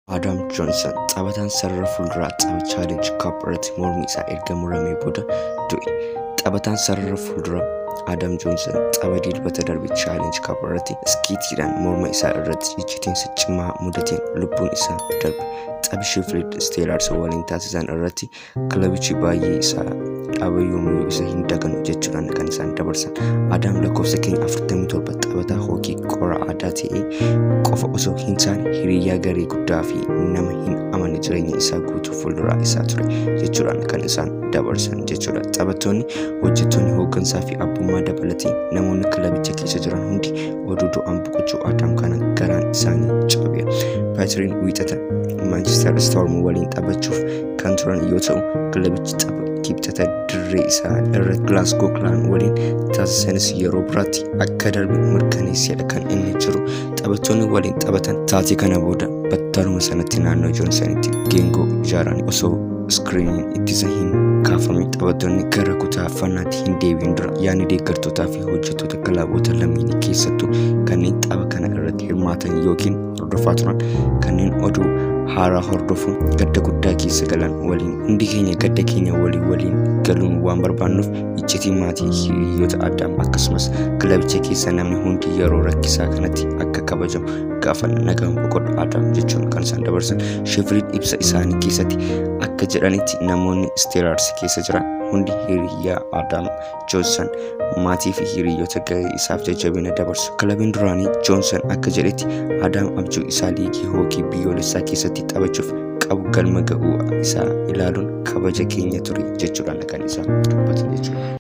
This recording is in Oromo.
Adam Johnson taphatan sarara fuulduraa tapha challenge cup irratti mormi isaa erga muramee booda du'e. Taphatan sarara fuulduraa Adam Johnson tapha dilbata darbe challenge cup irratti iskiitiidhaan morma isaa irratti ijjitiinsa cimaa mudateen lubbuun isaa darbe. Taphi Sheffield Steelers waliin taasisan irratti kilabichi baay'ee isaa dhaabbayyuu isa hin daganu jechuudhaan kan isaan dabarsan. Adam lakkoofsa keenya 47 taphataa hookii qora aadaa ta'ee qofa osoo hin taane hiriyaa garee guddaa fi nama hin amanne jireenya isaa guutuu fuulduraa isaa ture jechuudhaan kan isaan dabarsan jechuudha. Taphattoonni, hojjettoonni hooggansaa fi abbummaa dabalatee namoonni kilabicha keessa jiran hundi oduu du'aan boqochuu Adam kana garaan isaanii cabe. Patriin wiixata Manchester Storm waliin taphachuuf kan turan yoo ta'u kilabichi tapha kibxata dirree isaa irratti Glasgow Clan waliin taasisanis yeroo biraatti akka darbe mirkaneessedha kan inni jiru. Taphattoonni waliin taphatan taatee kana booda battaluma sanatti naannoo Johnsonitti geengoo ijaaran osoo screening ittisa hin kaafamne taphattoonni gara kutaa fannaatti hin deebiin dura yaani deeggartootaa fi hojjettoota kilaboota lameenii keessattuu kanneen tapha kana irratti hirmaatan yookiin hordofaa turan kanneen oduu haaraa hordofuun gadda guddaa keessa galan waliin hundi keenya gadda keenya waliin galuun waan barbaannuuf iccitii maatii hiriyoota Adam akkasumas kilabicha keessa namni hundi yeroo rakkisaa kanatti akka kabajamu gaafanna nagaan boqodhu Adam jechuun kan isaan dabarsan. Sheffield ibsa isaanii keessatti akka jedhanitti namoonni Steelers keessa jiran hundi hiriyaa Adam Johnson maatii fi hiriyoota garee isaaf jajjabina dabarsu. Kilabiin duraanii Johnson akka jedhetti Adam abjuu isaa liigii hookii biyyoolessaa keessatti taphachuuf qabu galma ga'uu isaa ilaaluun kabaja keenya ture jechuudhaan kan isaan dubbatan jechuudha.